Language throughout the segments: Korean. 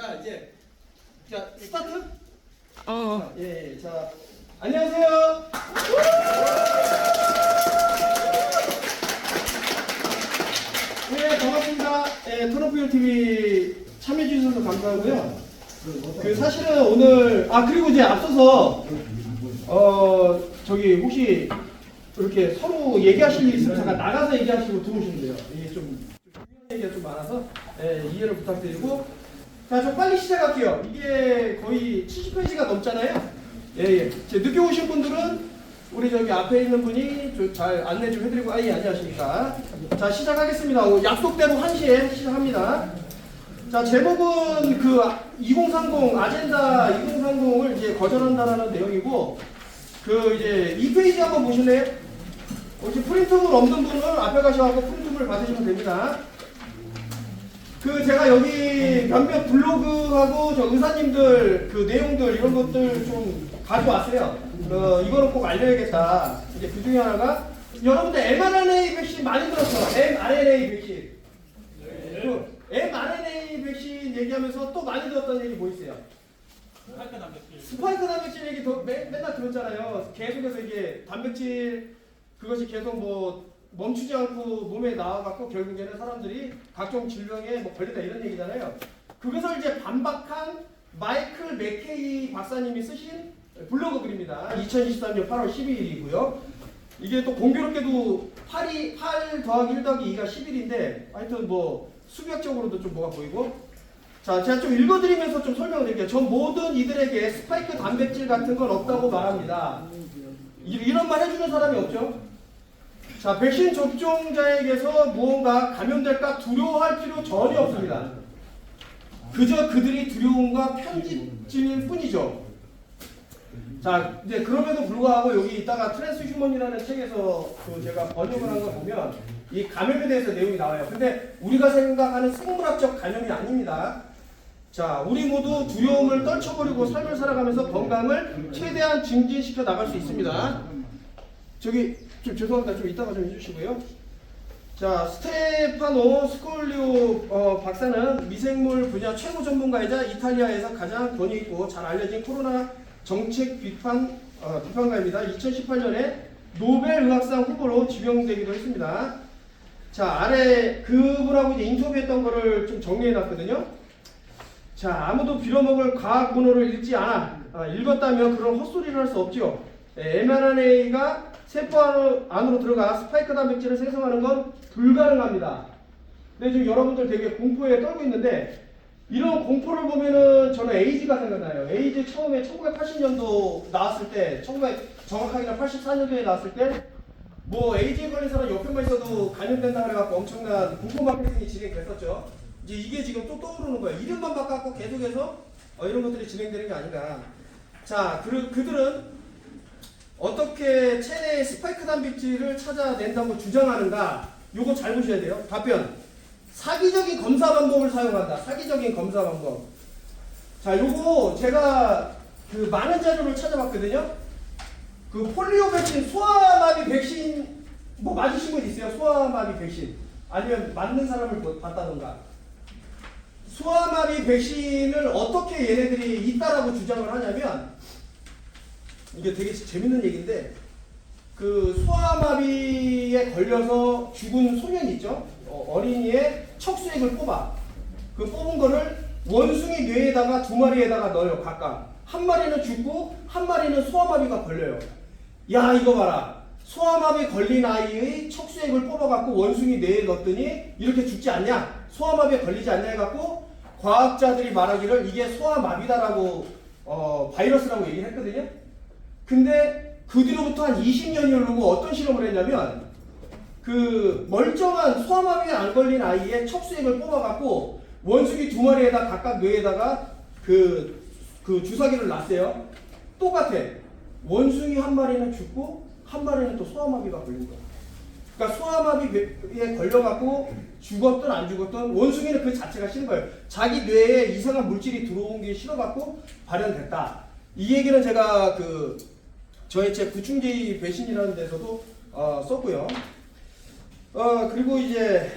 자 이제 자 스타트. 어. 예, 자 안녕하세요. 네 반갑습니다. 예, 토너프일 TV 참여해 주셔서 감사하고요. 그 사실은 오늘 그리고 이제 앞서서 저기 혹시 이렇게 서로 얘기하실 일 있으면 잠깐 나가서 얘기하시고 들어오시면 돼요. 이게 좀 중요한 얘기가 좀 많아서 이해를 부탁드리고 자, 좀 빨리 시작할게요. 이게 거의 70페이지가 넘잖아요. 예. 늦게 오신 분들은 우리 저기 앞에 있는 분이 잘 안내 좀 해드리고 예, 안녕하십니까. 자, 시작하겠습니다. 약속대로 1시에 시작합니다. 자, 제목은 그 2030 아젠다 2030을 이제 거절한다라는 내용이고 그 이제 2페이지 한번 보실래요? 혹시 프린트물 없는 분은 앞에 가셔서 프린트물 받으시면 됩니다. 그 제가 여기 몇몇 블로그하고 저 의사님들 그 내용들 이런 것들 좀 가져왔어요. 이거는 꼭 알려야겠다. 이제 그 중에 하나가 여러분들 mRNA 백신 많이 들었죠? mRNA 백신. 그 mRNA 백신 얘기하면서 또 많이 들었던 얘기 뭐 있어요? 스파이크 단백질 얘기 맨날 들었잖아요. 계속해서 이게 단백질 그것이 계속 뭐 멈추지 않고 몸에 나와갖고 결국에는 사람들이 각종 질병에 뭐 걸렸다 이런 얘기잖아요. 그것을 이제 반박한 마이클 맥케이 박사님이 쓰신 블로그 글입니다. 2023년 8월 12일이고요. 이게 또 공교롭게도 8 더하기 1 더하기 2가 10일인데 하여튼 뭐 수학적으로도 좀 뭐가 보이고 자, 제가 좀 읽어드리면서 좀 설명을 드릴게요. 전 모든 이들에게 스파이크 단백질 같은 건 없다고 말합니다. 이런 말 해주는 사람이 없죠? 자, 백신 접종자에게서 무언가 감염될까 두려워할 필요 전혀 없습니다. 그저 그들이 두려움과 편집질 뿐이죠. 자, 이제 그럼에도 불구하고 여기 이따가 트랜스휴먼이라는 책에서 그 제가 번역을 한 거 보면 이 감염에 대해서 내용이 나와요. 근데 우리가 생각하는 생물학적 감염이 아닙니다. 자, 우리 모두 두려움을 떨쳐버리고 삶을 살아가면서 건강을 최대한 증진시켜 나갈 수 있습니다. 저기 좀 죄송합니다. 좀 이따가 좀 해주시고요. 자, 스테파노 스콜리오 박사는 미생물 분야 최고 전문가이자 이탈리아에서 가장 권위 있고 잘 알려진 코로나 정책 비판가입니다. 2018년에 노벨 의학상 후보로 지명되기도 했습니다. 자, 아래 그분하고 이제 인터뷰했던 거를 좀 정리해놨거든요. 자, 아무도 빌어먹을 과학 문호를 읽지 않아. 읽었다면 그런 헛소리를 할 수 없지요. mRNA가 세포 안으로 들어가 스파이크 단백질을 생성하는 건 불가능합니다. 근데 지금 여러분들 되게 공포에 떨고 있는데 이런 공포를 보면은 저는 에이즈가 생각나요. 에이즈 처음에 1980년도 나왔을 때, 정확하게는 84년도에 나왔을 때, 뭐 에이즈에 걸린 사람 옆에만 있어도 감염된다 그래갖고 엄청난 공포 마케팅이 진행됐었죠. 이제 이게 지금 또 떠오르는 거예요. 이름만 바꿔갖고 계속해서 이런 것들이 진행되는 게 아닌가. 자, 그들은 어떻게 체내의 스파이크 단백질을 찾아낸다고 주장하는가? 요거 잘 보셔야 돼요. 답변. 사기적인 검사 방법을 사용한다. 사기적인 검사 방법. 자, 요거 제가 그 많은 자료를 찾아봤거든요. 그 폴리오 백신, 소아마비 백신 뭐 맞으신 분 있어요? 소아마비 백신. 아니면 맞는 사람을 봤다던가. 소아마비 백신을 어떻게 얘네들이 있다라고 주장을 하냐면 이게 되게 재밌는 얘기인데 그 소아마비에 걸려서 죽은 소년이 있죠. 어린이의 척수액을 뽑아. 그 뽑은 거를 원숭이 뇌에다가 2마리에다가 넣어요. 각각. 한 마리는 죽고 한 마리는 소아마비가 걸려요. 야, 이거 봐라. 소아마비 걸린 아이의 척수액을 뽑아갖고 원숭이 뇌에 넣었더니 이렇게 죽지 않냐? 소아마비에 걸리지 않냐 해갖고 과학자들이 말하기를 이게 소아마비다라고 바이러스라고 얘기를 했거든요. 근데 그 뒤로부터 한 20년이 흐르고 어떤 실험을 했냐면 그 멀쩡한 소아마비에 안 걸린 아이의 척수액을 뽑아갖고 원숭이 2마리에다 각각 뇌에다가 그 주사기를 놨어요. 똑같아. 원숭이 한 마리는 죽고 한 마리는 또 소아마비가 걸린 거야. 그러니까 소아마비에 걸려갖고 죽었든 안 죽었든 원숭이는 그 자체가 싫은 거예요. 자기 뇌에 이상한 물질이 들어온 게 싫어갖고 발현됐다. 이 얘기는 제가 저의 책 구충제의 배신이라는 데서도 썼고요. 그리고 이제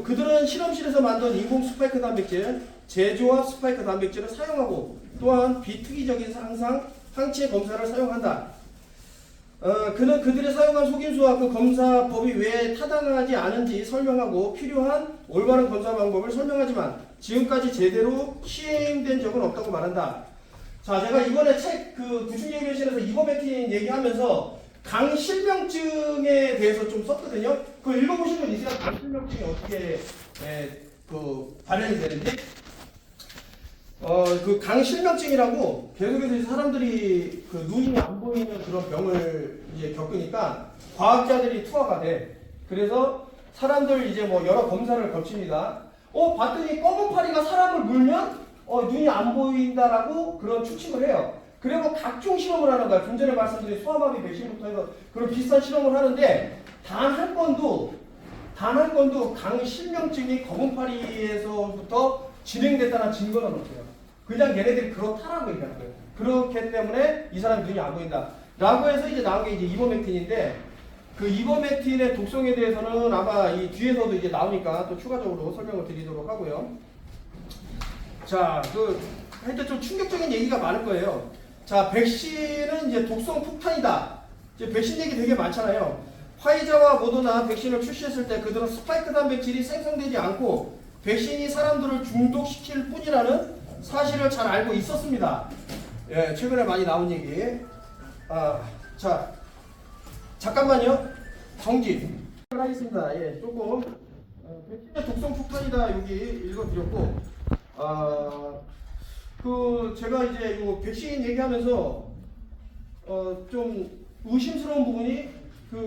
그들은 실험실에서 만든 인공 스파이크 단백질 제조와 스파이크 단백질을 사용하고 또한 비특이적인 항체 검사를 사용한다. 그는 그들이 사용한 속임수와 그 검사법이 왜 타당하지 않은지 설명하고 필요한 올바른 검사 방법을 설명하지만 지금까지 제대로 시행된 적은 없다고 말한다. 자, 제가 이번에 책 구충예비신에서 이버메틴 얘기하면서 강실명증에 대해서 좀 썼거든요. 그거 읽어보신 분 있어요? 강실명증이 어떻게 발현이 되는지? 그 강실명증이라고 계속해서 사람들이 그 눈이 안 보이는 그런 병을 이제 겪으니까 과학자들이 투하가 돼. 그래서 사람들 이제 뭐 여러 검사를 거칩니다. 봤더니 검은 파리가 사람을 물면 눈이 안 보인다라고 그런 추측을 해요. 그리고 각종 실험을 하는 거야. 좀 전에 말씀드린 소아마비 백신부터 해서 그런 비슷한 실험을 하는데 단 한 건도 강실명증이 검은 파리에서부터 진행됐다는 증거는 없어요. 그냥 얘네들이 그렇다라고 얘기하는 거예요. 그렇기 때문에 이 사람이 눈이 안 보인다. 라고 해서 이제 나온 게 이제 이버메틴인데 그 이버메틴의 독성에 대해서는 아마 이 뒤에서도 이제 나오니까 또 추가적으로 설명을 드리도록 하고요. 자, 하여튼 좀 충격적인 얘기가 많을 거예요. 자, 백신은 이제 독성 폭탄이다. 이제 백신 얘기 되게 많잖아요. 화이자와 모더나 백신을 출시했을 때 그들은 스파이크 단백질이 생성되지 않고 백신이 사람들을 중독시킬 뿐이라는 사실을 잘 알고 있었습니다. 예, 최근에 많이 나온 얘기. 자, 잠깐만요. 정지. 하겠습니다. 예, 조금 백신의 독성 폭탄이다 여기 읽어드렸고, 제가 이제 요 백신 얘기하면서 좀 의심스러운 부분이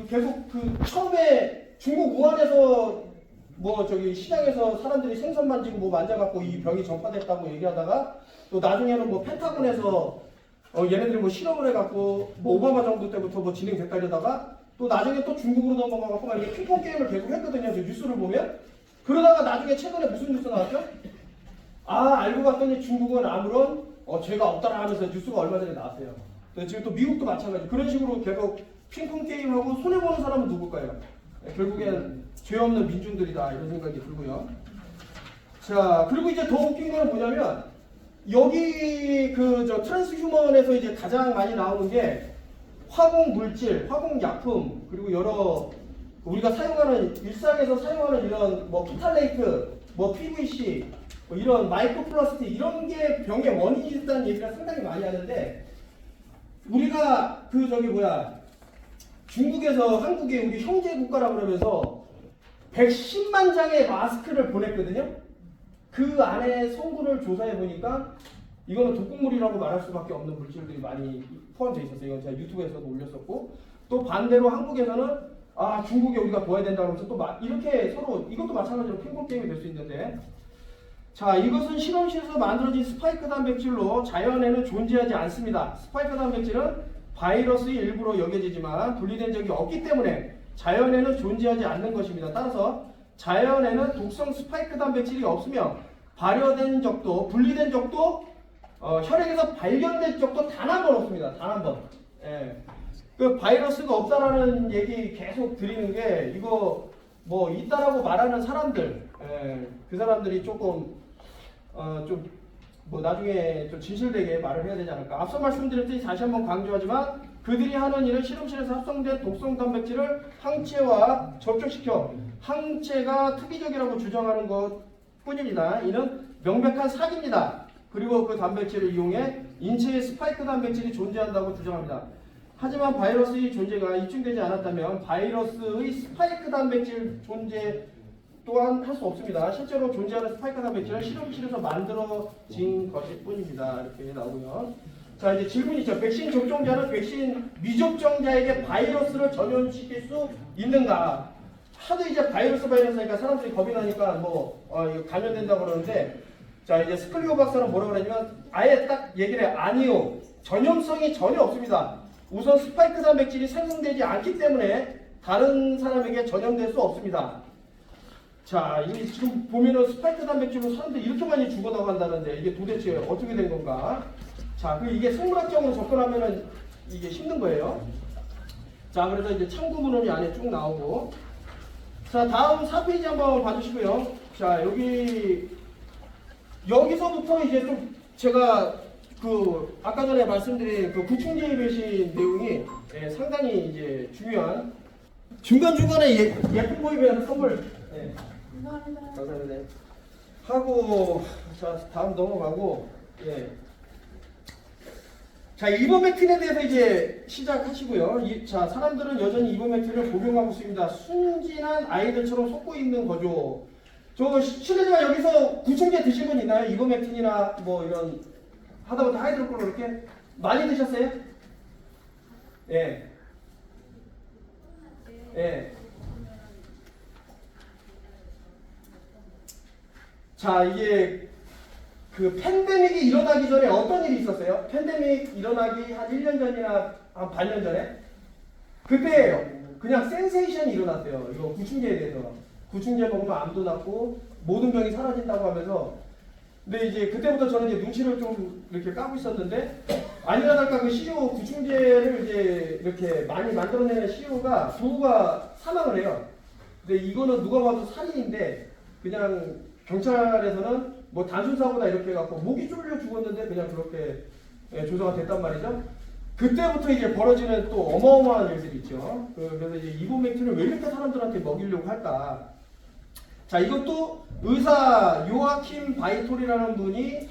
계속 처음에 중국 우한에서 시장에서 사람들이 생선 만지고 만져갖고 이 병이 전파됐다고 얘기하다가 또 나중에는 펜타곤에서 얘네들이 실험을 해갖고 오바마 정부 때부터 진행됐다 이러다가 또 나중에 또 중국으로 넘어가갖고 막 이게 핑퐁 게임을 계속 했거든요. 저 뉴스를 보면. 그러다가 나중에 최근에 무슨 뉴스 나왔죠? 알고 봤더니 중국은 아무런 죄가 없다라 하면서 뉴스가 얼마 전에 나왔어요. 지금 또 미국도 마찬가지. 그런 식으로 계속 핑퐁 게임하고 손해보는 사람은 누굴까요? 결국엔 죄 없는 민중들이다 이런 생각이 들고요. 자, 그리고 이제 더 웃긴 건 뭐냐면 여기 트랜스휴먼에서 이제 가장 많이 나오는 게 화공 물질, 화공 약품, 그리고 여러 우리가 사용하는 일상에서 사용하는 이런 피탈레이트, PVC, 이런 마이크로플라스틱 이런 게 병의 원인이 있다는 얘기를 상당히 많이 하는데 우리가 중국에서 한국에 우리 형제 국가라고 그러면서 110만 장의 마스크를 보냈거든요. 그 안에 성분을 조사해 보니까 이거는 독극물이라고 말할 수밖에 없는 물질들이 많이 포함되어 있었어요. 이건 제가 유튜브에서도 올렸었고, 또 반대로 한국에서는 중국에 우리가 도와야 된다고 해서 또 이렇게 서로 이것도 마찬가지로 핑퐁 게임이 될 수 있는데, 자, 이것은 실험실에서 만들어진 스파이크 단백질로 자연에는 존재하지 않습니다. 스파이크 단백질은 바이러스의 일부로 여겨지지만 분리된 적이 없기 때문에 자연에는 존재하지 않는 것입니다. 따라서 자연에는 독성 스파이크 단백질이 없으며 발효된 적도 분리된 적도 혈액에서 발견된 적도 단 한 번 없습니다. 단 한 번. 예. 그 바이러스가 없다라는 얘기 계속 드리는 게 이거 있다라고 말하는 사람들, 그 사람들이 조금 나중에 좀 진실되게 말을 해야 되지 않을까. 앞서 말씀드렸듯이 다시 한번 강조하지만 그들이 하는 일은 실험실에서 합성된 독성 단백질을 항체와 접촉시켜 항체가 특이적이라고 주장하는 것 뿐입니다. 이는 명백한 사기입니다. 그리고 그 단백질을 이용해 인체에 스파이크 단백질이 존재한다고 주장합니다. 하지만 바이러스의 존재가 입증되지 않았다면 바이러스의 스파이크 단백질 존재 또한 할 수 없습니다. 실제로 존재하는 스파이크 단백질은 실험실에서 만들어진 것일 뿐입니다. 이렇게 나오고요. 자, 이제 질문이죠. 백신 접종자는 백신 미접종자에게 바이러스를 전염시킬 수 있는가? 하도 이제 바이러스니까 사람들이 겁이 나니까 이거 감염된다고 그러는데, 자, 이제 스클리오 박사는 뭐라고 그러냐면 아예 딱 얘기를 해. 아니요. 전염성이 전혀 없습니다. 우선 스파이크 단백질이 생성되지 않기 때문에 다른 사람에게 전염될 수 없습니다. 자, 이게 지금 보면은 스파이크 단백질로 사람들이 이렇게 많이 죽어나간다는데 이게 도대체 어떻게 된 건가? 자, 이게 생물학적으로 접근하면은 이게 힘든 거예요. 자, 그래서 이제 참고 문헌이 안에 쭉 나오고. 자, 다음 4페이지 한번 봐주시고요. 자, 여기 여기서부터 이제 좀 제가 그 아까 전에 말씀드린 그 구충제에 배신 내용이 상당히 이제 중요한 중간중간에 예쁜 보이면 선물 감사합니다. 하고 자 다음 넘어가고 자 이버메틴에 대해서 이제 시작하시고요. 자 사람들은 여전히 이버메틴을 복용하고 있습니다. 순진한 아이들처럼 속고 있는 거죠. 저 실례지만 여기서 구충제 드신 분 있나요? 이버메틴이나 뭐 이런 하다못해 하이드로콜로 이렇게 많이 드셨어요? 예. 예. 자 이게 그 팬데믹이 일어나기 전에 어떤 일이 있었어요? 팬데믹 일어나기 한 1년 전이나 한 반년 전에 그때예요. 그냥 센세이션이 일어났어요. 이거 구충제에 대해서. 구충제 먹으면 암도 낫고 모든 병이 사라진다고 하면서 근데 이제 그때부터 저는 이제 눈치를 좀 이렇게 까고 있었는데 아니나 다를까 그 CEO 구충제를 이제 이렇게 많이 만들어내는 CEO가 부부가 사망을 해요. 근데 이거는 누가 봐도 살인인데 그냥 경찰에서는 뭐 단순 사고다 이렇게 해갖고 목이 졸려 죽었는데 그냥 그렇게 조사가 됐단 말이죠. 그때부터 이제 벌어지는 또 어마어마한 일들이 있죠. 그래서 이제 이버메틴을 왜 이렇게 사람들한테 먹이려고 할까? 자 이것도 의사 요아킴 바이톨이라는 분이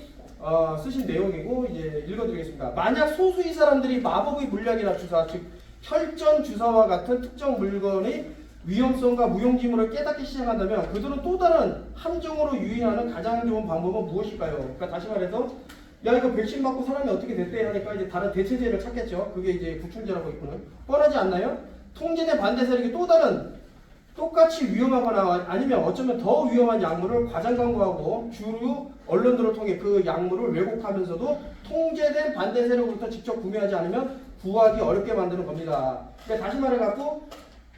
쓰신 내용이고 이제 읽어드리겠습니다. 만약 소수의 사람들이 마법의 물약이나 주사, 즉 혈전 주사와 같은 특정 물건의 위험성과 무용지물을 깨닫기 시작한다면 그들은 또 다른 함정으로 유인하는 가장 좋은 방법은 무엇일까요? 그러니까 다시 말해서 야 이거 백신 맞고 사람이 어떻게 됐대 하니까 이제 다른 대체제를 찾겠죠. 그게 이제 구충제라고 있고는 뻔하지 않나요? 통제된 반대 세력이 또 다른 똑같이 위험하거나 아니면 어쩌면 더 위험한 약물을 과장 광고하고 주류 언론들을 통해 그 약물을 왜곡하면서도 통제된 반대 세력으로부터 직접 구매하지 않으면 구하기 어렵게 만드는 겁니다. 그러니까 다시 말해갖고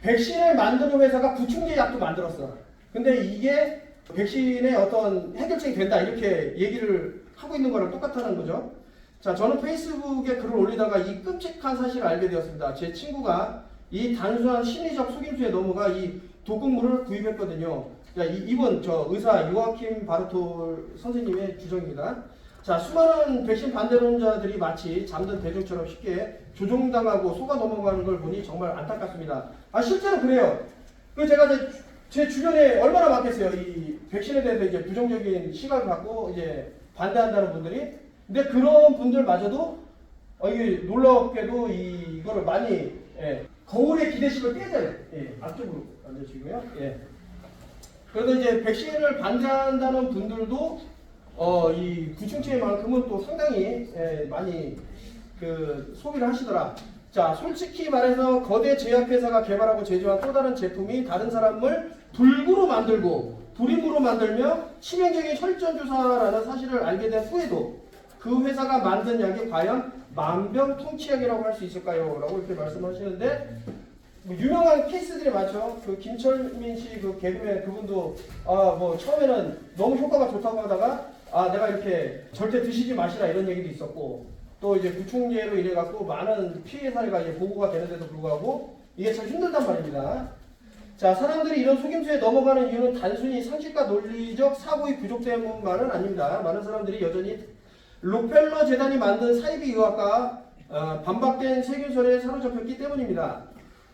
백신을 만드는 회사가 구충제 약도 만들었어. 근데 이게 백신의 어떤 해결책이 된다 이렇게 얘기를 하고 있는 거랑 똑같다는 거죠. 자, 저는 페이스북에 글을 올리다가 이 끔찍한 사실을 알게 되었습니다. 제 친구가 이 단순한 심리적 속임수에 넘어가 이 독극물을 구입했거든요. 자, 이분 저 의사 요아킴 바르톨 선생님의 주장입니다. 자, 수많은 백신 반대론자들이 마치 잠든 대중처럼 쉽게 조종당하고 속아 넘어가는 걸 보니 정말 안타깝습니다. 아 실제로 그래요. 그 제가 제 주변에 얼마나 많겠어요. 이 백신에 대해서 이제 부정적인 시각을 갖고 이제 반대한다는 분들이. 근데 그런 분들마저도 이게 놀랍게도 이거를 많이 거울의 기대심을 깨져요. 앞쪽으로 앉으시고요. 그래서 이제 백신을 반대한다는 분들도 이 구충제만큼은 또 상당히 많이 그 소비를 하시더라. 자, 솔직히 말해서 거대 제약회사가 개발하고 제조한 또 다른 제품이 다른 사람을 불구로 만들고 불임으로 만들며 치명적인 혈전주사라는 사실을 알게 된 후에도 그 회사가 만든 약이 과연 만병통치약이라고 할 수 있을까요? 라고 이렇게 말씀하시는데 뭐 유명한 케이스들이 많죠. 그 김철민 씨 그 개그맨 그분도 뭐 처음에는 너무 효과가 좋다고 하다가 내가 이렇게 절대 드시지 마시라 이런 얘기도 있었고 또 이제 구충제로 인해 갖고 많은 피해 사례가 이제 보고가 되는데도 불구하고 이게 참 힘들단 말입니다. 자, 사람들이 이런 속임수에 넘어가는 이유는 단순히 상식과 논리적 사고의 부족 때문만은 아닙니다. 많은 사람들이 여전히 록펠러 재단이 만든 사이비 의학과 반박된 세균설에 사로잡혔기 때문입니다.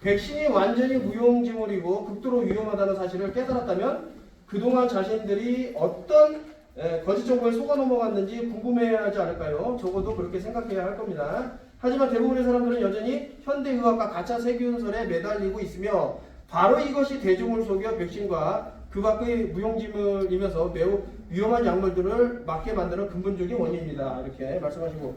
백신이 완전히 무용지물이고 극도로 위험하다는 사실을 깨달았다면 그동안 자신들이 어떤 거짓 정보에 속아 넘어갔는지 궁금해하지 않을까요? 적어도 그렇게 생각해야 할 겁니다. 하지만 대부분의 사람들은 여전히 현대의학과 가짜 세균설에 매달리고 있으며 바로 이것이 대중을 속여 백신과 그 밖의 무용지물이면서 매우 위험한 약물들을 맞게 만드는 근본적인 원인입니다. 이렇게 말씀하시고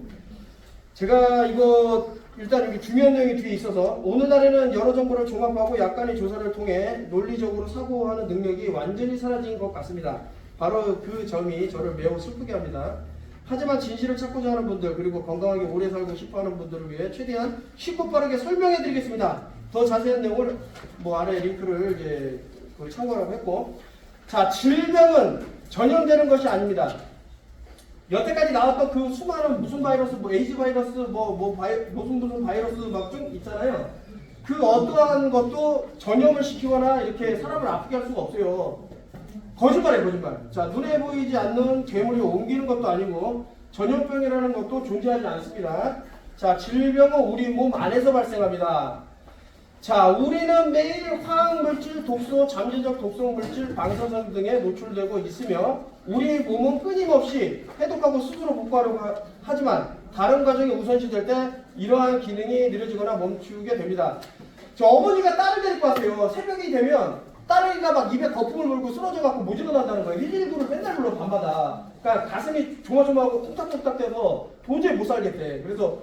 제가 이거 일단 여기 중요한 내용이 뒤에 있어서 오늘날에는 여러 정보를 종합하고 약간의 조사를 통해 논리적으로 사고하는 능력이 완전히 사라진 것 같습니다. 바로 그 점이 저를 매우 슬프게 합니다. 하지만 진실을 찾고자 하는 분들 그리고 건강하게 오래 살고 싶어하는 분들을 위해 최대한 쉽고 빠르게 설명해 드리겠습니다. 더 자세한 내용을 뭐 아래 링크를 이제 참고하라고 했고 자 질병은 전염되는 것이 아닙니다. 여태까지 나왔던 그 수많은 무슨 바이러스 뭐 에이즈 바이러스 무슨 바이러스 막 좀 있잖아요. 그 어떠한 것도 전염을 시키거나 이렇게 사람을 아프게 할 수가 없어요. 거짓말이에요, 거짓말. 자, 눈에 보이지 않는 괴물이 옮기는 것도 아니고 전염병이라는 것도 존재하지 않습니다. 자, 질병은 우리 몸 안에서 발생합니다. 자, 우리는 매일 화학물질, 독소, 잠재적 독성물질, 방사선 등에 노출되고 있으며 우리 몸은 끊임없이 해독하고 스스로 복구하려고 하지만 다른 과정이 우선시될 때 이러한 기능이 느려지거나 멈추게 됩니다. 저 어머니가 딸을 데리고 왔어요. 새벽이 되면 딸이가 막 입에 거품을 물고 쓰러져갖고 못 일어난다는 거예요. 119를 맨날 불러 밤마다. 그러니까 가슴이 조마조마하고 쿵탁쿵탁 돼서 도저히 못 살겠대. 그래서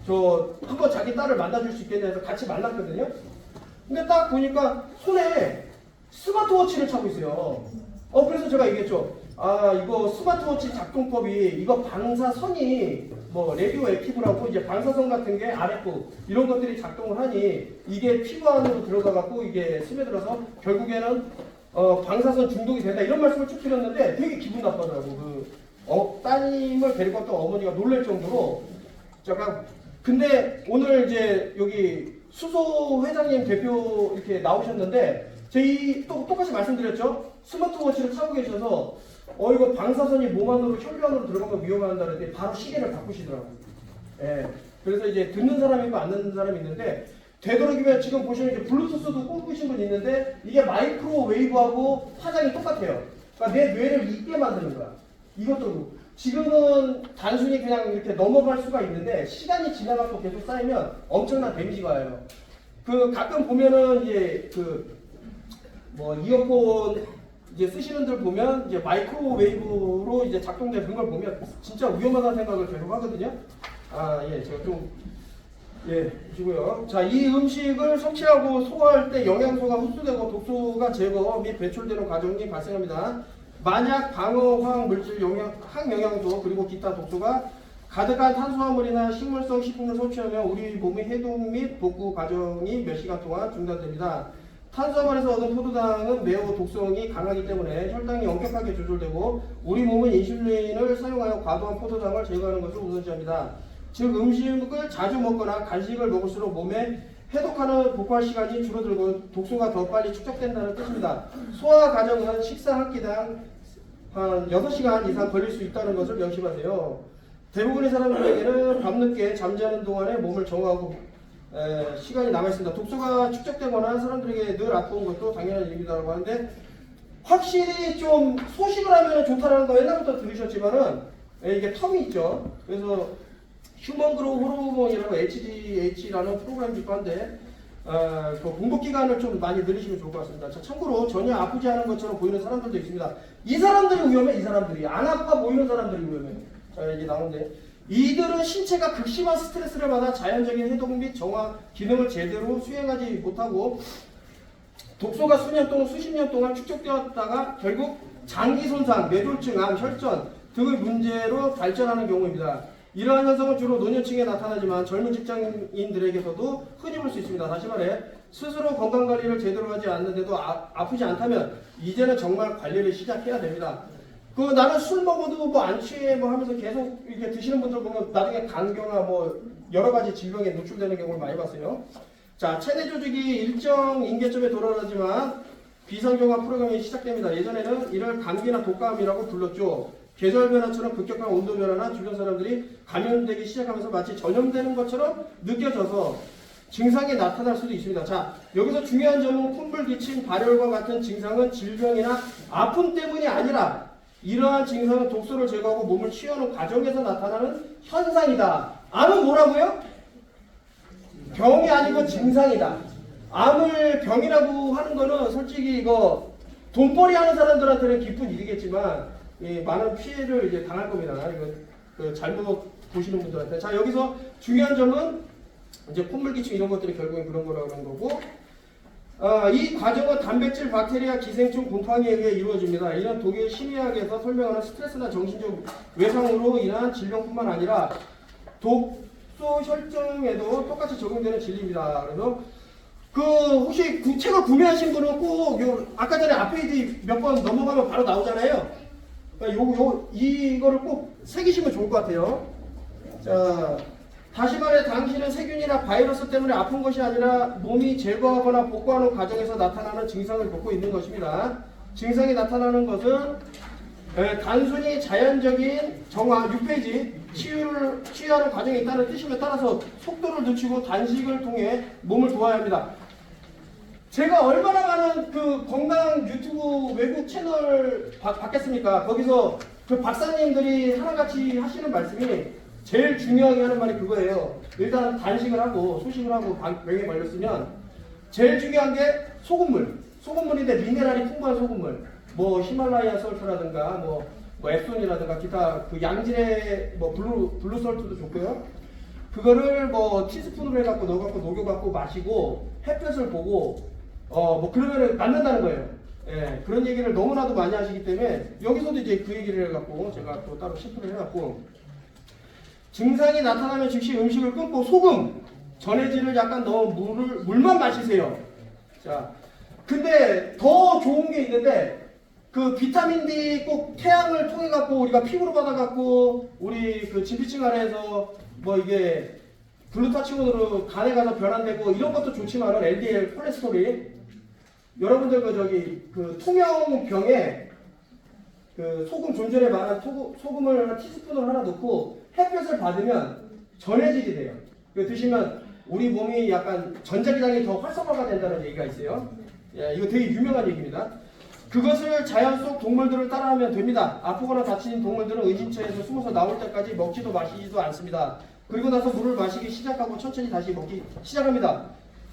저 한번 자기 딸을 만나줄 수 있겠냐 해서 같이 만났거든요. 근데 딱 보니까 손에 스마트워치를 차고 있어요. 그래서 제가 얘기했죠. 아, 이거 스마트워치 작동법이 이거 방사선이 뭐 레디오 액티브라고 이제 방사선 같은 게 아랫부 이런 것들이 작동을 하니 이게 피부 안으로 들어가 갖고 이게 스며들어서 결국에는 방사선 중독이 된다 이런 말씀을 쭉 드렸는데 되게 기분 나쁘더라고. 따님을 데리고 왔던 어머니가 놀랄 정도로 제가 근데 오늘 이제 여기 수소 회장님 대표 이렇게 나오셨는데 저희 또 똑같이 말씀드렸죠. 스마트워치를 차고 계셔서 이거 방사선이 몸 안으로 혈류 안으로 들어가면 위험하다는데 바로 시계를 바꾸시더라고요. 예. 그래서 이제 듣는 사람이 있고 안 듣는 사람이 있는데 되도록이면 지금 보시면 이제 블루투스도 꼽으신 분 있는데 이게 마이크로웨이브하고 파장이 똑같아요. 그러니까 내 뇌를 잊게 만드는 거야. 이것도 지금은 단순히 그냥 이렇게 넘어갈 수가 있는데 시간이 지나가고 계속 쌓이면 엄청난 데미지가 와요. 가끔 보면은 이제 이어폰 이제 쓰시는 분들 보면 이제 마이크로웨이브로 이제 작동되는 걸 보면 진짜 위험하다는 생각을 계속 하거든요. 제가 좀 보시고요. 자, 이 음식을 섭취하고 소화할 때 영양소가 흡수되고 독소가 제거 및 배출되는 과정이 발생합니다. 만약 방어 화학 물질, 항영양소 그리고 기타 독소가 가득한 탄수화물이나 식물성 식품을 섭취하면 우리 몸의 해독 및 복구 과정이 몇 시간 동안 중단됩니다. 탄수화물에서 얻은 포도당은 매우 독성이 강하기 때문에 혈당이 엄격하게 조절되고 우리 몸은 인슐린을 사용하여 과도한 포도당을 제거하는 것을 우선시합니다. 즉 음식을 자주 먹거나 간식을 먹을수록 몸에 해독하는 복구할 시간이 줄어들고 독소가 더 빨리 축적된다는 뜻입니다. 소화 과정은 식사 한 끼당 한 6시간 이상 걸릴 수 있다는 것을 명심하세요. 대부분의 사람들에게는 밤늦게 잠자는 동안에 몸을 정화하고 시간이 남아있습니다. 독소가 축적되거나 사람들에게 늘 아픈 것도 당연한 일입니다라고 하는데 확실히 좀 소식을 하면 좋다라는 거 옛날부터 들으셨지만은 이게 텀이 있죠. 그래서 휴먼 그로우 호르몬이라고 HGH라는 프로그램도 있고 한데 공복 기간을 좀 많이 늘리시면 좋을 것 같습니다. 자, 참고로 전혀 아프지 않은 것처럼 보이는 사람들도 있습니다. 이 사람들이 위험해. 이 사람들이 안 아파 보이는 사람들이 위험해. 자, 이제 나오는데 이들은 신체가 극심한 스트레스를 받아 자연적인 해독 및 정화 기능을 제대로 수행하지 못하고 독소가 수년 또는 수십 년 동안 축적되었다가 결국 장기 손상, 뇌졸중, 암, 혈전 등의 문제로 발전하는 경우입니다. 이러한 현상은 주로 노년층에 나타나지만 젊은 직장인들에게서도 흔히 볼 수 있습니다. 다시 말해 스스로 건강관리를 제대로 하지 않는데도 아프지 않다면 이제는 정말 관리를 시작해야 됩니다. 나는 술 먹어도 뭐 안 취해 뭐 하면서 계속 이렇게 드시는 분들 보면 나중에 간경화 뭐 여러 가지 질병에 노출되는 경우를 많이 봤어요. 자, 체내 조직이 일정 임계점에 도달하지만 비상경화 프로그램이 시작됩니다. 예전에는 이를 감기나 독감이라고 불렀죠. 계절 변화처럼 급격한 온도 변화나 주변 사람들이 감염되기 시작하면서 마치 전염되는 것처럼 느껴져서 증상이 나타날 수도 있습니다. 자, 여기서 중요한 점은 콧물, 기침, 발열과 같은 증상은 질병이나 아픔 때문이 아니라 이러한 증상은 독소를 제거하고 몸을 치유하는 과정에서 나타나는 현상이다. 암은 뭐라고요? 병이 아니고 증상이다. 암을 병이라고 하는 거는 솔직히 이거 돈벌이 하는 사람들한테는 기쁜 일이겠지만 많은 피해를 이제 당할 겁니다. 이거 잘못 보시는 분들한테. 자, 여기서 중요한 점은 이제 콧물, 기침 이런 것들이 결국엔 그런 거라고 하는 거고 이 과정은 단백질, 박테리아, 기생충, 곰팡이에 의해 이루어집니다. 이런 독일 심리학에서 설명하는 스트레스나 정신적 외상으로 인한 질병뿐만 아니라 독소 혈증에도 똑같이 적용되는 진리입니다. 그래서 혹시 책을 구매하신 분은 꼭 아까 전에 앞페이지 몇 번 넘어가면 바로 나오잖아요. 그러니까 이거를 꼭 새기시면 좋을 것 같아요. 자, 다시 말해 당신은 세균이나 바이러스 때문에 아픈 것이 아니라 몸이 제거하거나 복구하는 과정에서 나타나는 증상을 겪고 있는 것입니다. 증상이 나타나는 것은 단순히 자연적인 정화 6페이지 치유를 취하는 과정에 있다는 뜻이며 따라서 속도를 늦추고 단식을 통해 몸을 도와야 합니다. 제가 얼마나 많은 그 건강 유튜브 외국 채널 봤겠습니까? 거기서 그 박사님들이 하나같이 하시는 말씀이 제일 중요하게 하는 말이 그거예요. 일단 단식을 하고 소식을 하고 병에 걸렸으면 제일 중요한 게 소금물인데 미네랄이 풍부한 소금물, 뭐 히말라야 솔트라든가 뭐 앱손이라든가 기타 그 양질의 뭐 블루 솔트도 좋고요. 그거를 뭐 티스푼으로 해갖고 넣어갖고 녹여갖고 마시고 햇볕을 보고 뭐 그러면은 낫는다는 거예요. 예, 그런 얘기를 너무나도 많이 하시기 때문에 여기서도 이제 그 얘기를 해갖고 제가 또 따로 시프를 해갖고 증상이 나타나면 즉시 음식을 끊고 소금, 전해질을 약간 넣어 물만 마시세요. 자, 근데 더 좋은 게 있는데 그 비타민 D 꼭 태양을 통해 갖고 우리가 피부로 받아 갖고 우리 그 진피층 안에서 뭐 이게 글루타치온으로 간에 가서 변환되고 이런 것도 좋지만은 LDL 콜레스테롤이 여러분들 그 투명병에 그 소금 존전에 많은 소금을 한 티스푼을 하나 넣고 햇볕을 받으면 전해질이 돼요. 드시면 우리 몸이 약간 전자기장이 더 활성화가 된다는 얘기가 있어요. 예, 이거 되게 유명한 얘기입니다. 그것을 자연 속 동물들을 따라하면 됩니다. 아프거나 다친 동물들은 의심처에서 숨어서 나올 때까지 먹지도 마시지도 않습니다. 그리고 나서 물을 마시기 시작하고 천천히 다시 먹기 시작합니다.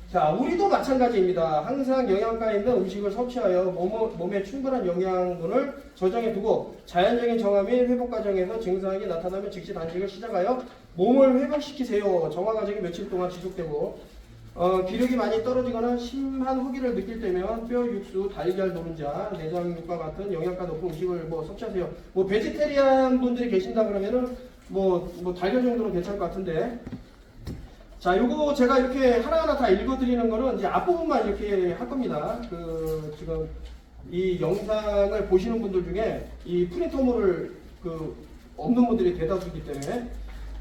자, 우리도 마찬가지입니다. 항상 영양가 있는 음식을 섭취하여 몸에 충분한 영양분을 저장해 두고 자연적인 정화 및 회복 과정에서 증상이 나타나면 즉시 단식을 시작하여 몸을 회복시키세요. 정화 과정이 며칠 동안 지속되고 기력이 많이 떨어지거나 심한 허기를 느낄 때면 뼈, 육수, 달걀, 노른자, 내장육과 같은 영양가 높은 음식을 뭐 섭취하세요. 뭐 베지테리안 분들이 계신다 그러면은 뭐 달걀 정도는 괜찮을 것 같은데. 자, 요거 제가 이렇게 하나하나 다 읽어드리는 거는 이제 앞부분만 이렇게 할 겁니다. 그 지금 이 영상을 보시는 분들 중에 이 프린터물을 없는 분들이 대다수이기 때문에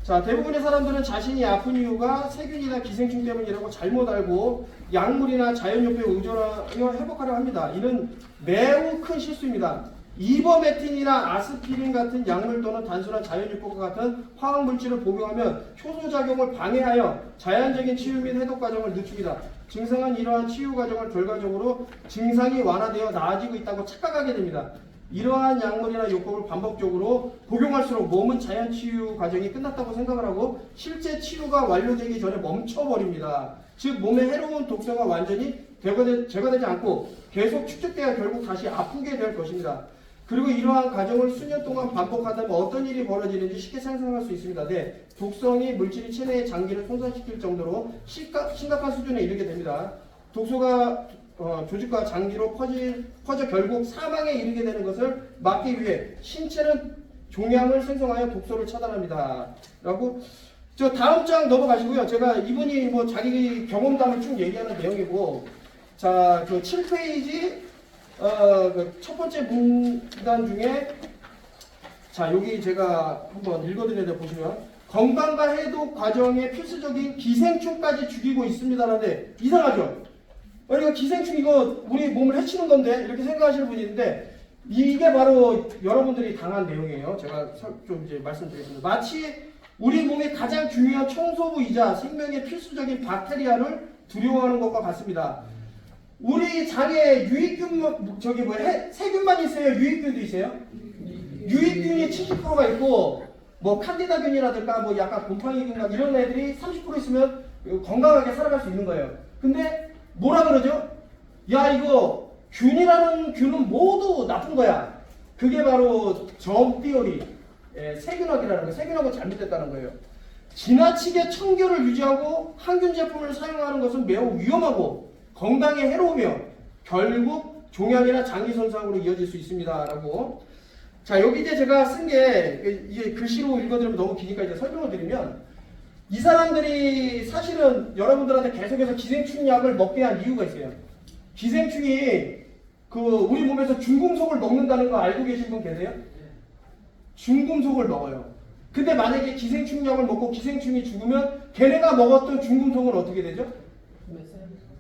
자, 대부분의 사람들은 자신이 아픈 이유가 세균이나 기생충 때문이라고 잘못 알고 약물이나 자연요법에 의존하여 회복하려 합니다. 이는 매우 큰 실수입니다. 이버메틴이나 아스피린 같은 약물 또는 단순한 자연요법과 같은 화학물질을 복용하면 효소작용을 방해하여 자연적인 치유 및 해독 과정을 늦춥니다. 증상은 이러한 치유 과정을 결과적으로 증상이 완화되어 나아지고 있다고 착각하게 됩니다. 이러한 약물이나 요법을 반복적으로 복용할수록 몸은 자연 치유 과정이 끝났다고 생각을 하고 실제 치유가 완료되기 전에 멈춰버립니다. 즉 몸의 해로운 독소가 완전히 제거되지 않고 계속 축적되어 결국 다시 아프게 될 것입니다. 그리고 이러한 과정을 수년 동안 반복한다면 어떤 일이 벌어지는지 쉽게 상상할 수 있습니다. 네, 독성이 물질이 체내의 장기를 손상시킬 정도로 심각한 수준에 이르게 됩니다. 독소가 조직과 장기로 퍼져 결국 사망에 이르게 되는 것을 막기 위해 신체는 종양을 생성하여 독소를 차단합니다. 라고 저 다음 장 넘어가시고요. 제가 이분이 뭐 자기 경험담을 쭉 얘기하는 내용이고 자, 그 7페이지 그 첫 번째 문단 중에 자, 여기 제가 한번 읽어드리는데 보시면 건강과 해독 과정에 필수적인 기생충까지 죽이고 있습니다라는데 이상하죠? 그러니까 기생충 이거 우리 몸을 해치는 건데 이렇게 생각하시는 분이 있는데 이게 바로 여러분들이 당한 내용이에요. 제가 좀 이제 말씀드리겠습니다. 마치 우리 몸의 가장 중요한 청소부이자 생명의 필수적인 박테리아를 두려워하는 것과 같습니다. 우리 장에 유익균 세균만 있어요? 유익균도 있어요? 유익균이 70%가 있고 뭐 칸디다균이라든가 뭐 약간 곰팡이균 이런 애들이 30% 있으면 건강하게 살아갈 수 있는 거예요. 근데 뭐라 그러죠? 야, 이거 균이라는 균은 모두 나쁜 거야. 그게 바로 점띠오리, 세균학이라는 거예요. 세균학은 잘못됐다는 거예요. 지나치게 청결을 유지하고 항균 제품을 사용하는 것은 매우 위험하고 건강에 해로우며 결국 종양이나 장기 손상으로 이어질 수 있습니다. 라고. 자, 여기 이제 제가 쓴 게 이게 글씨로 읽어드리면 너무 기니까 이제 설명을 드리면 이 사람들이 사실은 여러분들한테 계속해서 기생충 약을 먹게 한 이유가 있어요. 기생충이 우리 몸에서 중금속을 먹는다는 거 알고 계신 분 계세요? 중금속을 먹어요. 근데 만약에 기생충 약을 먹고 기생충이 죽으면 걔네가 먹었던 중금속은 어떻게 되죠?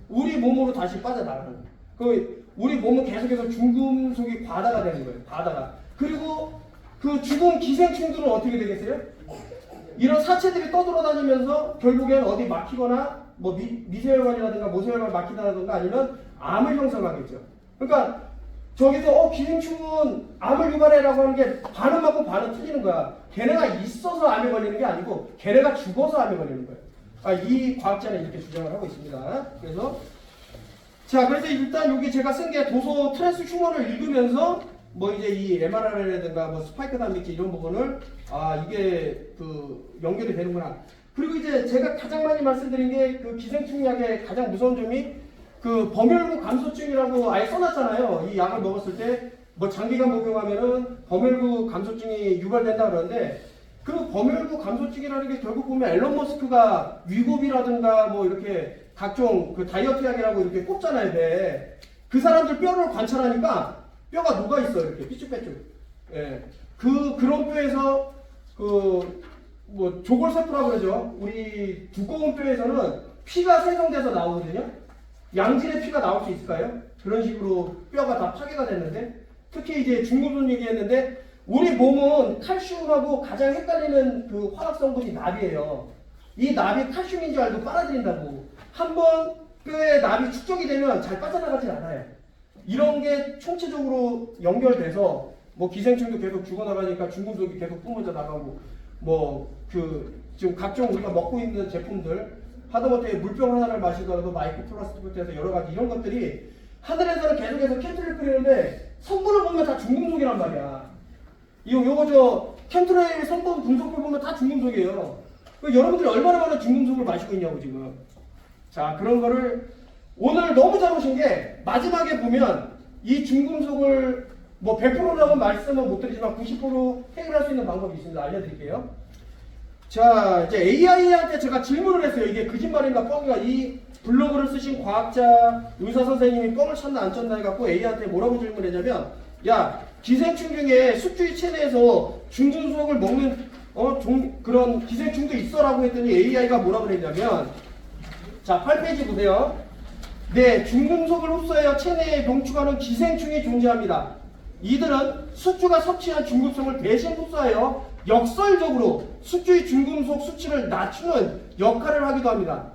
우리 몸으로 다시 빠져나가는 거예요. 우리 몸은 계속해서 중금속이 과다가 되는 거예요. 과다가. 그리고 그 죽은 기생충들은 어떻게 되겠어요? 이런 사체들이 떠돌아다니면서 결국엔 어디 막히거나 뭐 미세혈관이라든가 모세혈관 막히다라든가 아니면 암을 형성하겠죠. 그러니까 저기서 기생충은 암을 유발해라고 하는 게 반은 맞고 반은 틀리는 거야. 걔네가 있어서 암에 걸리는 게 아니고 걔네가 죽어서 암에 걸리는 거예요. 이 과학자는 이렇게 주장을 하고 있습니다. 그래서 일단 여기 제가 쓴 게 도서 트랜스 휴머를 읽으면서 뭐 이제 이 MRI라든가 뭐 스파이크 단백질 이런 부분을 이게 그 연결이 되는구나. 그리고 이제 제가 가장 많이 말씀드린 게 그 기생충 약의 가장 무서운 점이 그 범혈구 감소증이라고 아예 써놨잖아요. 이 약을 먹었을 때 뭐 장기간 복용하면은 범혈구 감소증이 유발된다 그러는데 그 범혈구 감소증이라는 게 결국 보면 앨런 머스크가 위고비라든가 뭐 이렇게 각종 그 다이어트 약이라고 이렇게 꼽잖아요. 배. 그 사람들 뼈를 관찰하니까 뼈가 녹아 있어요. 이렇게 삐쭉빼쭉. 예. 그런 뼈에서 뭐 조골세포라고 그러죠. 우리 두꺼운 뼈에서는 피가 생성돼서 나오거든요. 양질의 피가 나올 수 있을까요? 그런 식으로 뼈가 다 파괴가 됐는데, 특히 이제 중금속 얘기했는데 우리 몸은 칼슘하고 가장 헷갈리는 그 화학 성분이 납이에요. 이 납이 칼슘인 줄 알고 빨아들인다고. 한번 뼈에 납이 축적이 되면 잘 빠져나가지 않아요. 이런 게 총체적으로 연결돼서 뭐 기생충도 계속 죽어나가니까 중금속이 계속 뿜어져 나가고 지금 각종 우리가 먹고 있는 제품들 하다못해 물병 하나를 마시더라도 마이크로 플라스틱부터 해서 여러 가지 이런 것들이 하늘에서는 계속해서 캠트레일 뿌리는데 성분을 보면 다 중금속이란 말이야. 요거 캠트레일 성분 분석을 보면 다 중금속이에요. 여러분들이 얼마나 많은 중금속을 마시고 있냐고 지금. 자, 그런 거를 오늘 너무 잘 오신 게 마지막에 보면 이 중금속을 뭐 100%라고 말씀은 못 드리지만 90% 해결할 수 있는 방법이 있습니다. 알려드릴게요. 자, 이제 AI한테 제가 질문을 했어요. 이게 거짓말인가 뻥인가. 이 블로그를 쓰신 과학자, 의사 선생님이 뻥을 쳤나 안 쳤나 해갖고 AI한테 뭐라고 질문했냐면, 야, 기생충 중에 숙주의 체내에서 중금속을 먹는 그런 기생충도 있어라고 했더니 AI가 뭐라고 그랬냐면, 자, 8페이지 보세요. 네, 중금속을 흡수하여 체내에 농축하는 기생충이 존재합니다. 이들은 숙주가 섭취한 중금속을 대신 흡수하여 역설적으로 숙주의 중금속 수치를 낮추는 역할을 하기도 합니다.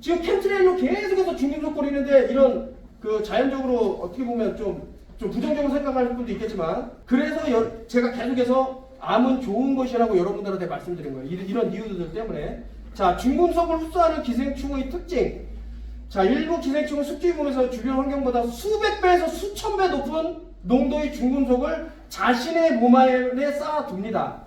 지금 캠트레일로 계속해서 중금속 거리는데 이런 자연적으로 어떻게 보면 좀 부정적으로 생각하는 분도 있겠지만, 그래서 제가 계속해서 암은 좋은 것이라고 여러분들한테 말씀드린 거예요. 이런 이유들 때문에. 자, 중금속을 흡수하는 기생충의 특징. 자, 일부 기생충은 숙주의 몸에서 주변 환경보다 수백 배에서 수천 배 높은 농도의 중금속을 자신의 몸 안에 쌓아둡니다.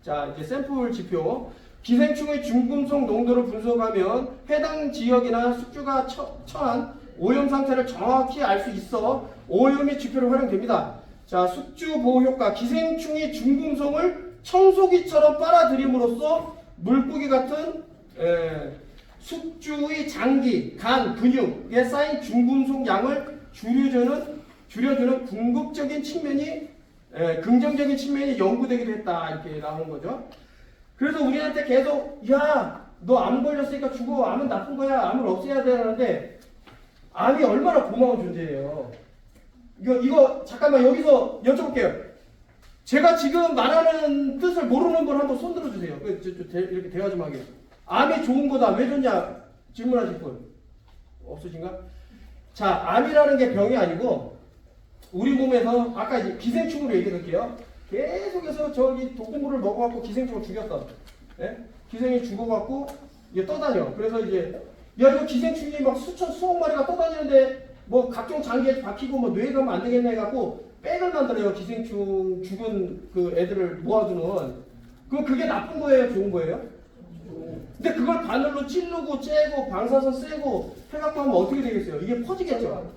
자, 이제 샘플 지표. 기생충의 중금속 농도를 분석하면 해당 지역이나 숙주가 처한 오염 상태를 정확히 알 수 있어 오염의 지표로 활용됩니다. 자, 숙주 보호 효과. 기생충이 중금속을 청소기처럼 빨아들임으로써 물고기 같은 숙주의 장기, 간, 근육에 쌓인 중금속 양을 줄여주는 궁극적인 측면이 긍정적인 측면이 연구되기도 했다. 이렇게 나오는 거죠. 그래서 우리한테 계속 야, 너 암 걸렸으니까 죽어. 암은 나쁜 거야. 암을 없애야 되는데 암이 얼마나 고마운 존재예요. 이거 잠깐만 여기서 여쭤볼게요. 제가 지금 말하는 뜻을 모르는 분 한번 손 들어주세요. 이렇게 대화 좀 하게. 암이 좋은 거다. 왜 좋냐? 질문하실 분 없으신가? 자, 암이라는 게 병이 아니고 우리 몸에서 아까 이제 기생충으로 얘기해볼게요. 계속해서 저기 독극물을 먹어갖고 기생충을 죽였어. 네? 기생이 죽어갖고 이게 떠다녀. 그래서 이제 야, 이거 기생충이 막 수억 마리가 떠다니는데 뭐 각종 장기에 박히고 뭐 뇌에 가면 안 되겠네 해갖고 백을 만들어요. 기생충 죽은 그 애들을 모아두는. 그럼 그게 나쁜 거예요? 좋은 거예요? 근데 그걸 바늘로 찌르고 째고 방사선 쐬고 해갖고 하면 어떻게 되겠어요? 이게 퍼지겠죠.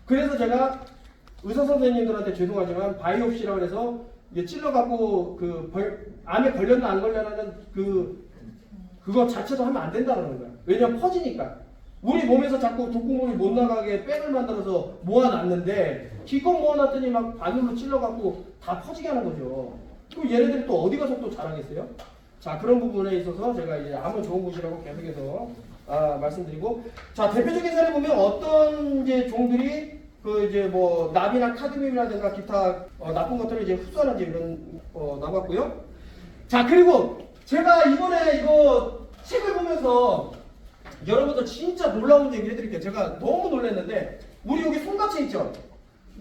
그래서 제가 의사 선생님들한테 죄송하지만 바이옵시라고 해서 이제 찔러갖고 암에 걸렸나 안 걸렸나는 그거 자체도 하면 안 된다는 거야. 왜냐면 퍼지니까. 우리 몸에서 자꾸 독극물이 못 나가게 백을 만들어서 모아놨는데 기껏 모아놨더니 막 바늘로 찔러갖고 다 퍼지게 하는 거죠. 그럼 얘네들이 또 어디 가서 또 자라겠어요? 자, 그런 부분에 있어서 제가 이제 암은 좋은 곳이라고 계속해서 말씀드리고, 자, 대표적인 사례 보면 어떤 이제 종들이 그 이제 뭐 납이나 카드뮴이라든가 기타 나쁜 것들을 이제 흡수하는 이런 남았고요. 자, 그리고 제가 이번에 이거 책을 보면서 여러분들 진짜 놀라운 얘기 해드릴게요. 제가 너무 놀랐는데 우리 여기 송가채 있죠?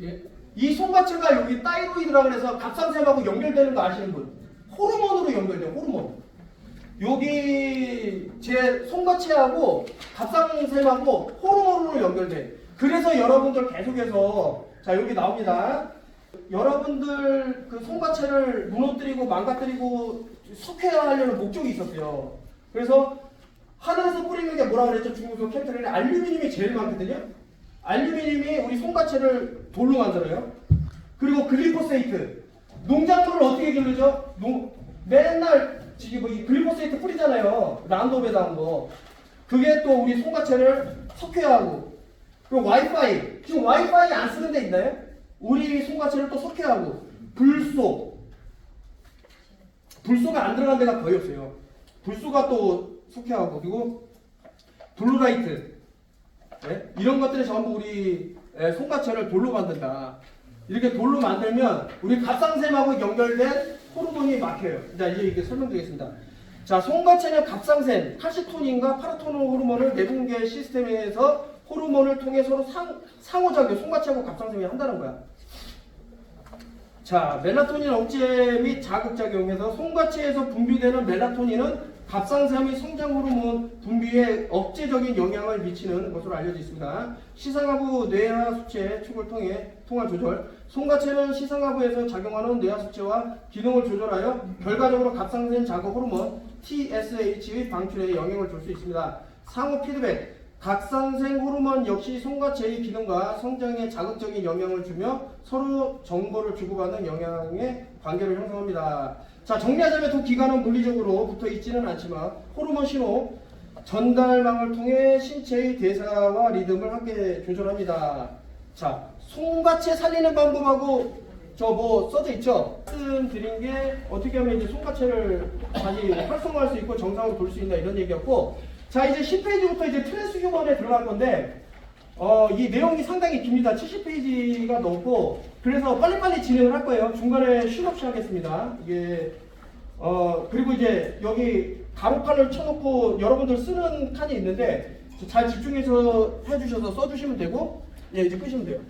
예. 이 송가채가 여기 타이로이드라고 해서 갑상샘하고 연결되는 거 아시는 분? 호르몬으로 연결돼요. 호르몬. 여기 제 송가채하고 갑상샘하고 호르몬으로 연결돼. 그래서 여러분들 계속해서 자 여기 나옵니다. 여러분들 그 송가채를 무너뜨리고 망가뜨리고 석회화하려는 목적이 있었어요. 그래서 하늘에서 뿌리는 게 뭐라 그랬죠? 중국에서 캠트레인에 알루미늄이 제일 많거든요. 알루미늄이 우리 송가채를 돌로 만들어요. 그리고 글리포세이트. 농작물을 어떻게 기르죠? 맨날 지금 뭐 이 글리포세이트 뿌리잖아요. 라운드업에 나온 거. 그게 또 우리 송가채를 석회화하고. 그리고 와이파이. 지금 와이파이 안 쓰는 데 있나요? 우리 송가채를 또 석회하고. 불소. 불소가 안 들어간 데가 거의 없어요. 불소가 또 석회하고. 그리고 블루라이트. 네? 이런 것들이 전부 우리 송가채를 돌로 만든다. 이렇게 돌로 만들면 우리 갑상샘하고 연결된 호르몬이 막혀요. 자, 이제 이렇게 설명드리겠습니다. 자, 송가채는 갑상샘, 칼시토닌과 파라토닌 호르몬을 내분계 시스템에서 호르몬을 통해 서로 상호작용, 송가채하고 갑상샘이 한다는 거야. 자, 멜라토닌 억제 및 자극작용해서 송가채에서 분비되는 멜라토닌은 갑상샘의 성장 호르몬 분비에 억제적인 영향을 미치는 것으로 알려져 있습니다. 시상하부 뇌하 수체 축을 통한 조절. 송가채는 시상하부에서 작용하는 뇌하 수체와 기능을 조절하여 결과적으로 갑상샘 자극 호르몬 TSH의 방출에 영향을 줄 수 있습니다. 상호 피드백. 갑상샘 호르몬 역시 송가채의 기능과 성장에 자극적인 영향을 주며 서로 정보를 주고받는 영향의 관계를 형성합니다. 자, 정리하자면 두 기관은 물리적으로 붙어 있지는 않지만 호르몬 신호 전달망을 통해 신체의 대사와 리듬을 함께 조절합니다. 자, 송가채 살리는 방법하고 저 뭐 써져 있죠? 말씀드린 게 어떻게 하면 이제 송가채를 다시 활성화할 수 있고 정상으로 돌 수 있나 이런 얘기였고, 자 이제 10페이지부터 이제 트랜스휴먼에 들어갈 건데 이 내용이 상당히 깁니다. 70페이지가 넘고 그래서 빨리빨리 진행을 할 거예요. 중간에 쉼 없이 하겠습니다. 이게 그리고 이제 여기 가로판을 쳐놓고 여러분들 쓰는 칸이 있는데 잘 집중해서 해주셔서 써주시면 되고 예 이제 끄시면 돼요.